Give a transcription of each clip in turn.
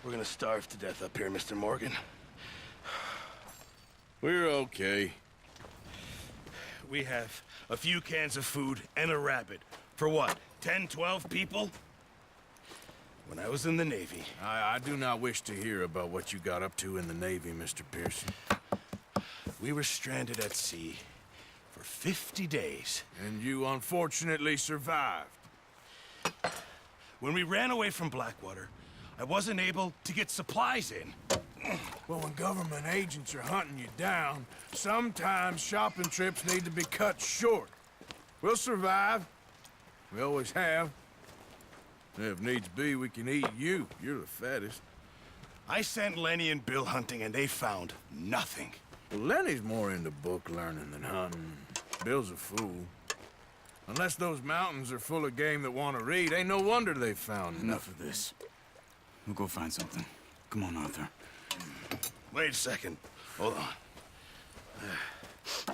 We're gonna starve to death up here, Mr. Morgan. We're okay. We have a few cans of food and a rabbit. For what, 10, 12 people? When I was in the Navy... I do not wish to hear about what you got up to in the Navy, Mr. Pearson. We were stranded at sea for 50 days. And you unfortunately survived. When we ran away from Blackwater, I wasn't able to get supplies in. Well, when government agents are hunting you down, sometimes shopping trips need to be cut short. We'll survive. We always have. If needs be, we can eat you. You're the fattest. I sent Lenny and Bill hunting, and they found nothing. Well, Lenny's more into book learning than hunting. Bill's a fool. Unless those mountains are full of game that want to read, ain't no wonder they found Enough of this. We'll go find something. Come on, Arthur. Wait a second. Hold on.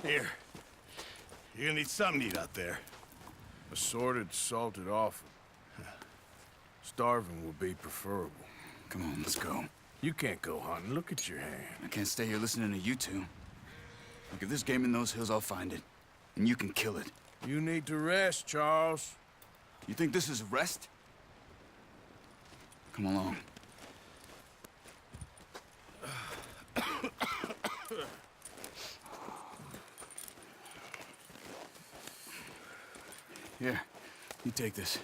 Here. You're gonna need something to eat out there. Assorted, salted offal. Starving would be preferable. Come on, let's go. You can't go hunting. Look at your hand. I can't stay here listening to you two. Look, if there's game in those hills, I'll find it. And you can kill it. You need to rest, Charles. You think this is rest? Come along. Here, you take this.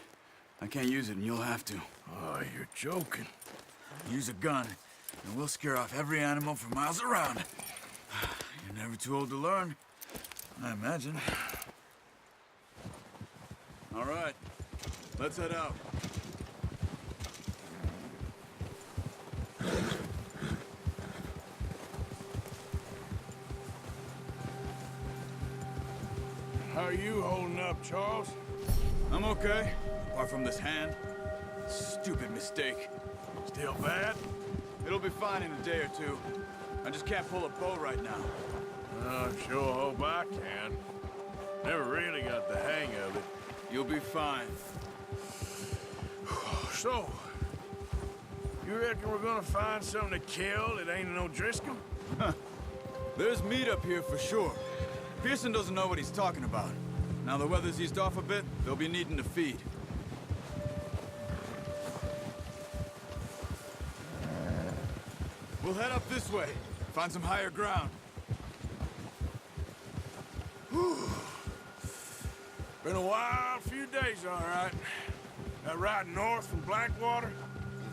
I can't use it, and you'll have to. Oh, you're joking. Use a gun, and we'll scare off every animal for miles around. You're never too old to learn, I imagine. All right, let's head out. How are you holding up, Charles? I'm okay, apart from this hand. Stupid mistake. Still bad? It'll be fine in a day or two. I just can't pull a bow right now. I sure hope I can. Never really got the hang of it. You'll be fine. So, you reckon we're gonna find something to kill that ain't no Driscoll? There's meat up here for sure. Pearson doesn't know what he's talking about. Now the weather's eased off a bit, they'll be needing to feed. We'll head up this way, find some higher ground. Whew. Been a wild few days, all right. That ride north from Blackwater,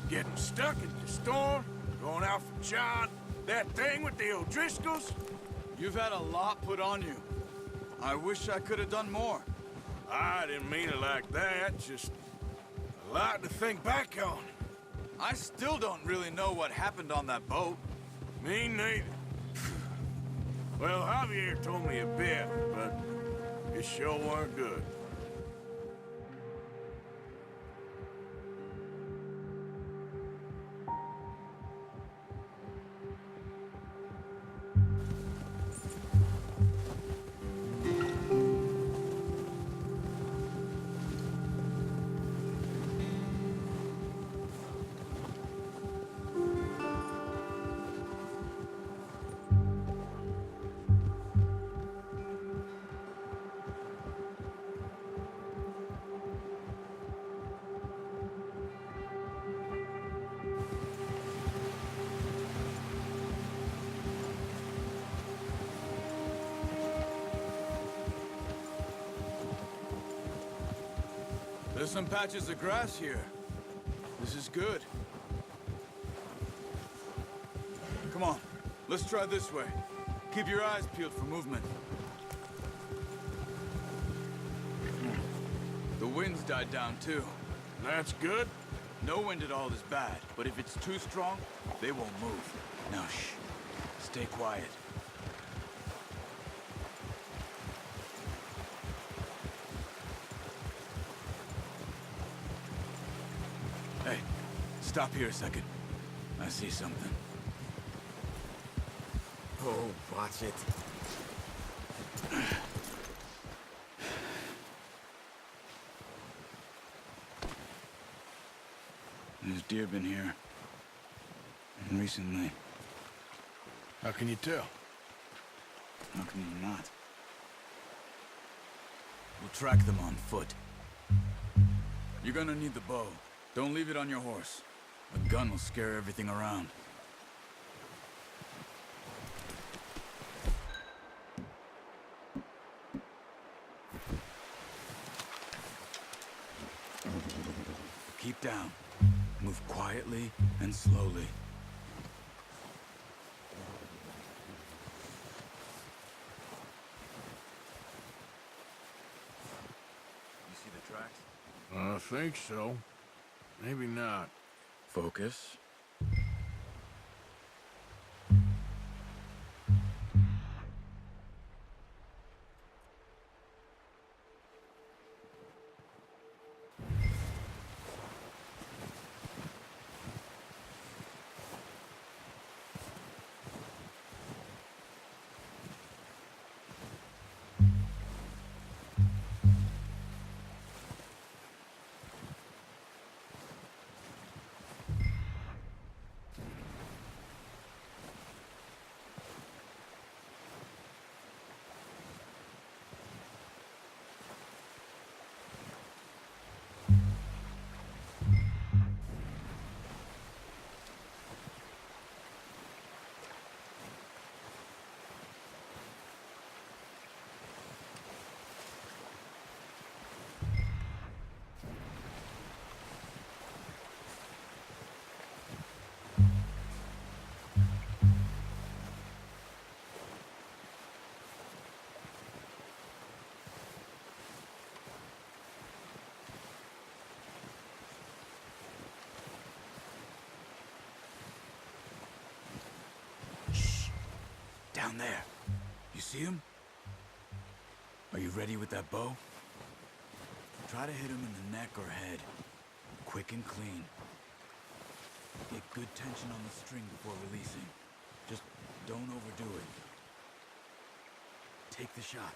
getting stuck in the storm, going out from John, that thing with the O'Driscolls. You've had a lot put on you. I wish I could have done more. I didn't mean it like that, just a lot to think back on. I still don't really know what happened on that boat. Me neither. Well, Javier told me a bit, but it sure weren't good. There's some patches of grass here. This is good. Come on, let's try this way. Keep your eyes peeled for movement. The wind's died down too. That's good. No wind at all is bad, but if it's too strong, they won't move. Now shh, stay quiet. Hey, stop here a second. I see something. Oh, watch it. There's deer been here. And recently. How can you tell? How can you not? We'll track them on foot. You're gonna need the bow. Don't leave it on your horse. A gun will scare everything around. Keep down. Move quietly and slowly. You see the tracks? I think so. Maybe not. Focus. Down there. You see him? Are you ready with that bow? Try to hit him in the neck or head. Quick and clean. Get good tension on the string before releasing. Just don't overdo it. Take the shot.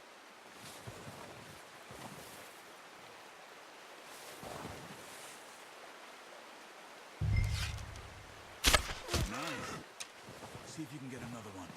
Nice. See if you can get another one.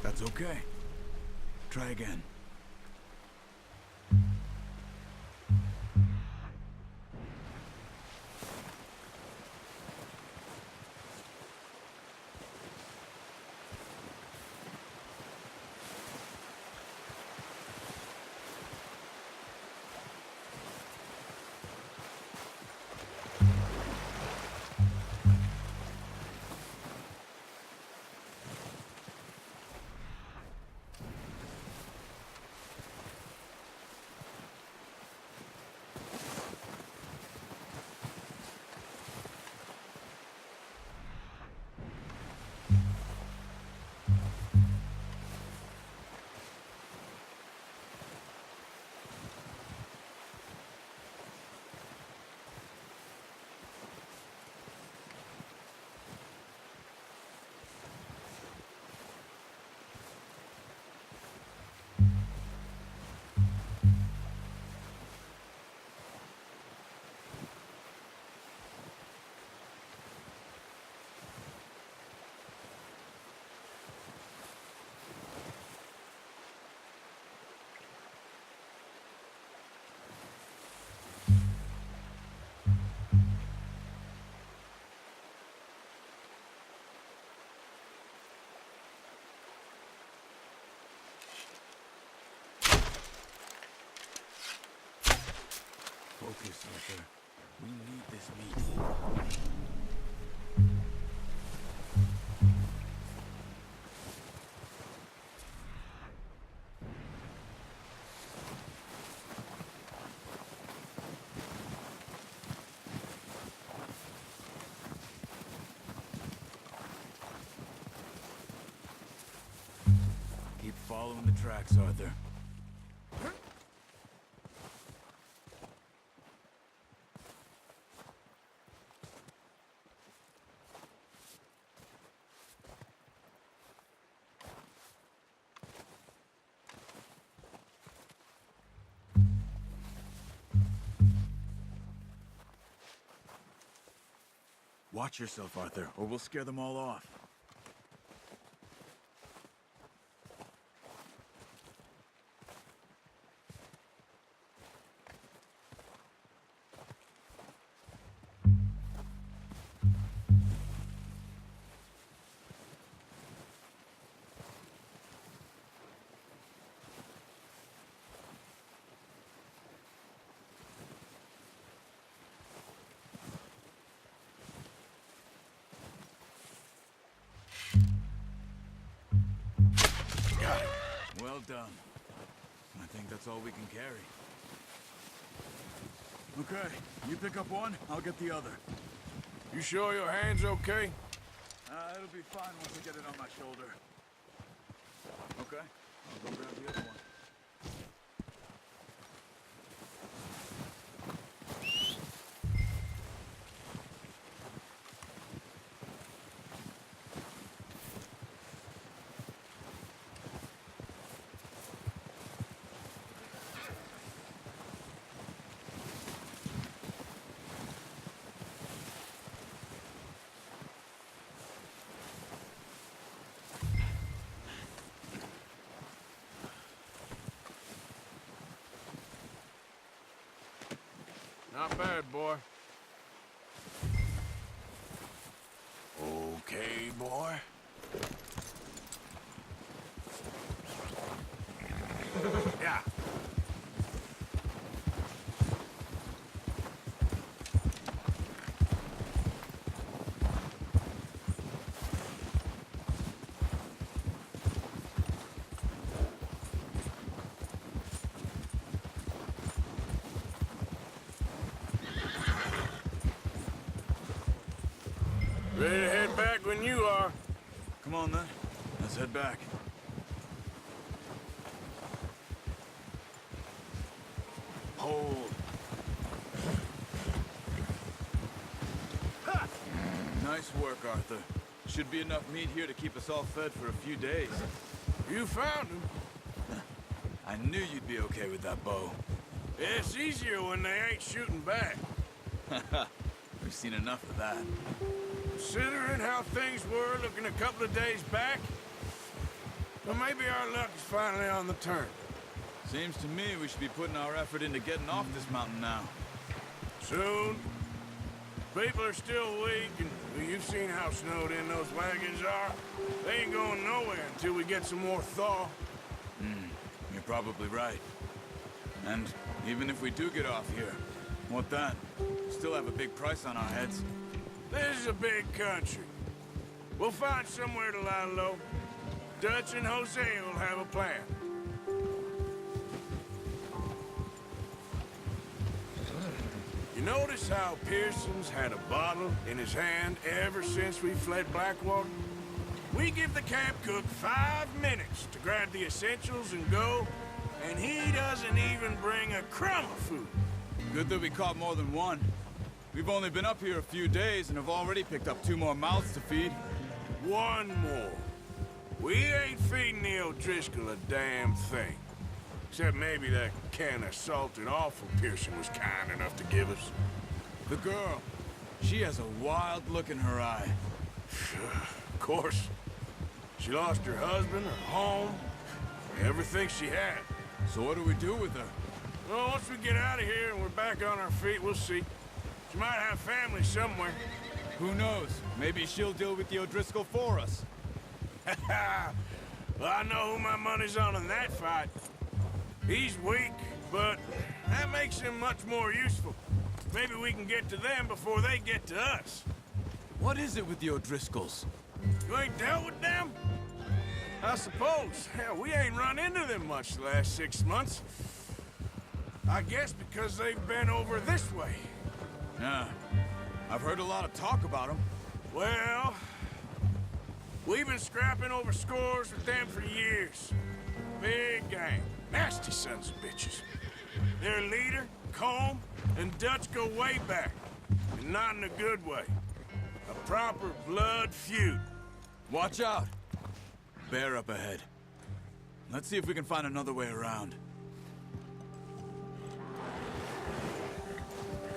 That's okay. Try again. Focus, Arthur. We need this meat. Keep following the tracks, Arthur. Watch yourself, Arthur, or we'll scare them all off. Well done. I think that's all we can carry. Okay, you pick up one, I'll get the other. You sure your hand's okay? It'll be fine once I get it on my shoulder. Okay, I'll go grab the other one. Not bad, boy. Okay, boy. Yeah. Ready to head back when you are. Come on then, let's head back. Hold. Ha! Nice work, Arthur. Should be enough meat here to keep us all fed for a few days. You found him. I knew you'd be okay with that bow. It's easier when they ain't shooting back. We've seen enough of that. Considering how things were looking a couple of days back, well, maybe our luck is finally on the turn. Seems to me we should be putting our effort into getting off this mountain now. Soon. People are still weak, and well, you've seen how snowed in those wagons are. They ain't going nowhere until we get some more thaw. You're probably right. And even if we do get off here, what then? We still have a big price on our heads. This is a big country. We'll find somewhere to lie low. Dutch and Jose will have a plan. You notice how Pearson's had a bottle in his hand ever since we fled Blackwater? We give the camp cook 5 minutes to grab the essentials and go, and he doesn't even bring a crumb of food. Good that we caught more than one. We've only been up here a few days and have already picked up 2 more mouths to feed. One more. We ain't feeding the O'Driscoll a damn thing. Except maybe that can of salted offal Pearson was kind enough to give us. The girl. She has a wild look in her eye. Of course. She lost her husband, her home, everything she had. So what do we do with her? Well, once we get out of here and we're back on our feet, we'll see. She might have family somewhere. Who knows? Maybe she'll deal with the O'Driscoll for us. Well, I know who my money's on in that fight. He's weak, but that makes makes them much more useful. Maybe we can get to them before they get to us. What is it with the O'Driscolls? You ain't dealt with them? I suppose. Hell, we ain't run into them much the last 6 months. I guess because they've been over this way. Yeah, I've heard a lot of talk about them. Well, we've been scrapping over scores with them for years. Big gang. Nasty sons of bitches. Their leader, Colm, and Dutch go way back. And not in a good way. A proper blood feud. Watch out! Bear up ahead. Let's see if we can find another way around.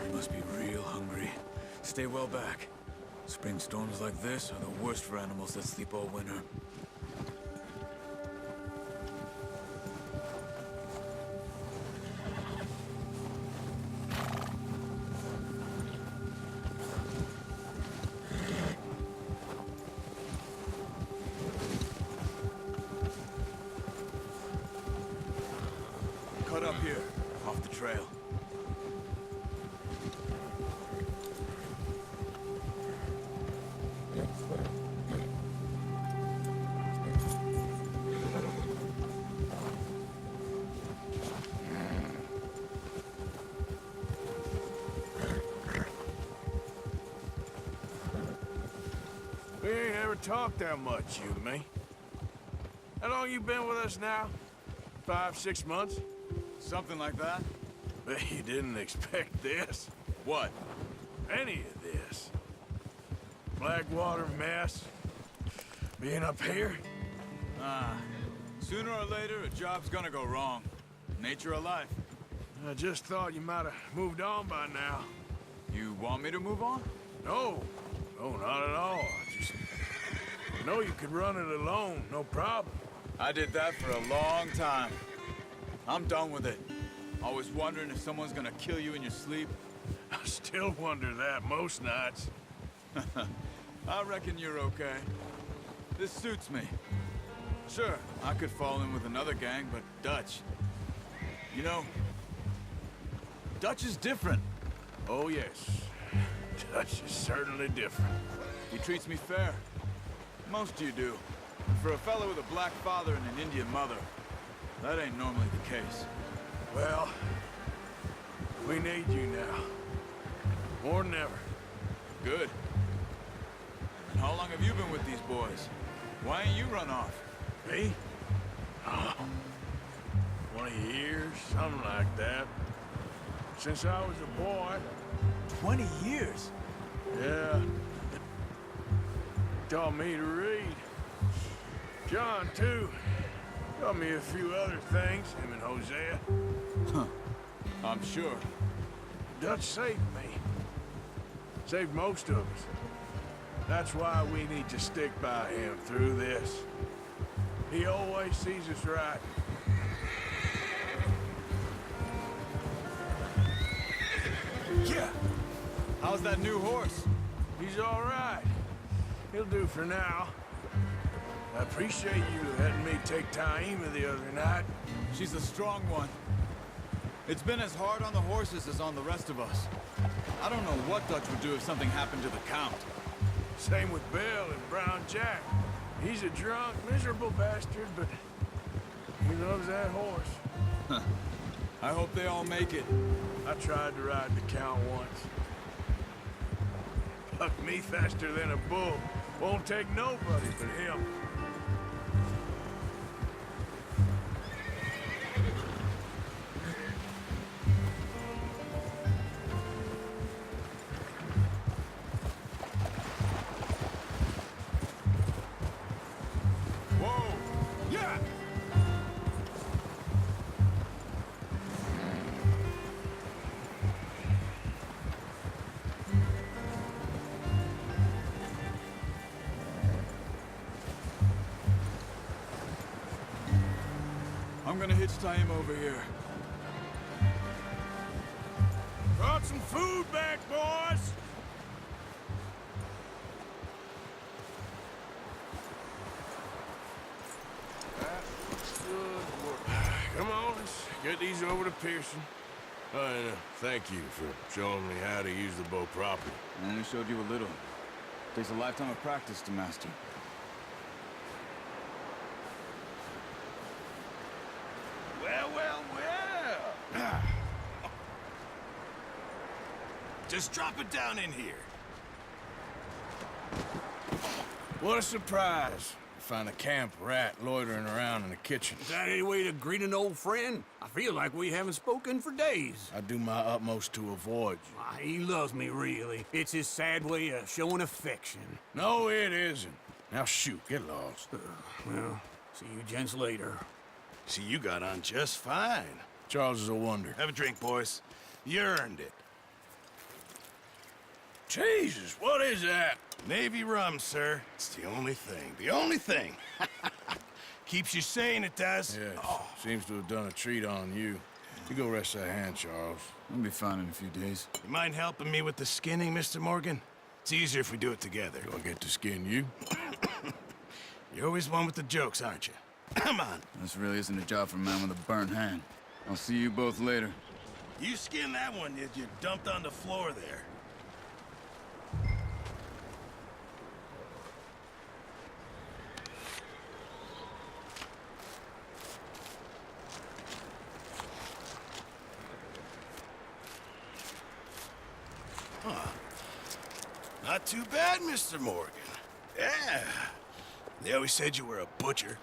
You must be real hungry. Stay well back. Spring storms like this are the worst for animals that sleep all winter. Cut up here, off the trail. We ain't ever talked that much, you and me. How long you been with us now? 5, 6 months? Something like that? Bet you didn't expect this. What? Any of this. Blackwater mess. Being up here. Sooner or later, a job's gonna go wrong. Nature of life. I just thought you might have moved on by now. You want me to move on? No. No, not at all. I just know you could run it alone, no problem. I did that for a long time. I'm done with it. Always wondering if someone's gonna kill you in your sleep. I still wonder that most nights. I reckon you're okay. This suits me. Sure, I could fall in with another gang, but Dutch... You know, Dutch is different. Oh, yes. Dutch is certainly different. He treats me fair. Most of you do. And for a fellow with a black father and an Indian mother, that ain't normally the case. Well, we need you now. More than ever. Good. And how long have you been with these boys? Why ain't you run off? Me? Oh, 20 years, something like that. Since I was a boy. 20 years? Yeah. Taught me to read. John, too. Taught me a few other things, him and Hosea. Huh. I'm sure. Dutch saved me. Saved most of us. That's why we need to stick by him through this. He always sees us right. Yeah! How's that new horse? He's all right. He'll do for now. I appreciate you letting me take Taima the other night. She's a strong one. It's been as hard on the horses as on the rest of us. I don't know what Dutch would do if something happened to the Count. Same with Bill and Brown Jack. He's a drunk, miserable bastard, but he loves that horse. I hope they all make it. I tried to ride the Count once. Bucked me faster than a bull. Won't take nobody but him. Whoa! Yeah! I'm gonna hitch Taima over here. Brought some food back, boys! That's good work. Come on, let's get these over to Pearson. Thank you for showing me how to use the bow properly. I only showed you a little. Takes a lifetime of practice to master. Well, well, well. Just drop it down in here. What a surprise. Find a camp rat loitering around in the kitchen. Is that any way to greet an old friend? I feel like we haven't spoken for days. I do my utmost to avoid you. Why, he loves me, really. It's his sad way of showing affection. No, it isn't. Now shoot, get lost. Well, see you gents later. See, you got on just fine. Charles is a wonder. Have a drink, boys. You earned it. Jesus, what is that? Navy rum, sir. It's the only thing. The only thing. Keeps you sane, it does. Yes, seems to have done a treat on you. You go rest that hand, Charles. I'll be fine in a few days. You mind helping me with the skinning, Mr. Morgan? It's easier if we do it together. Do I get to skin you? You're always one with the jokes, aren't you? Come on. This really isn't a job for a man with a burnt hand. I'll see you both later. You skin that one that you dumped on the floor there. Not too bad, Mr. Morgan. Yeah. They always said you were a butcher.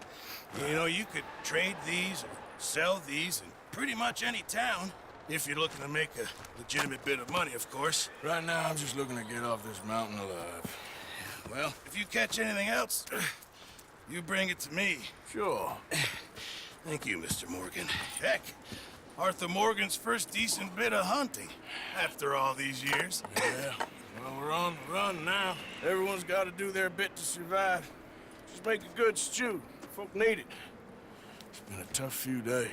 You know, you could trade these or sell these in pretty much any town. If you're looking to make a legitimate bit of money, of course. Right now, I'm just looking to get off this mountain alive. Well, if you catch anything else, you bring it to me. Sure. Thank you, Mr. Morgan. Heck, Arthur Morgan's first decent bit of hunting after all these years. Yeah. Well, we're on the run now. Everyone's got to do their bit to survive. Just make a good stew. Folk need it. It's been a tough few days.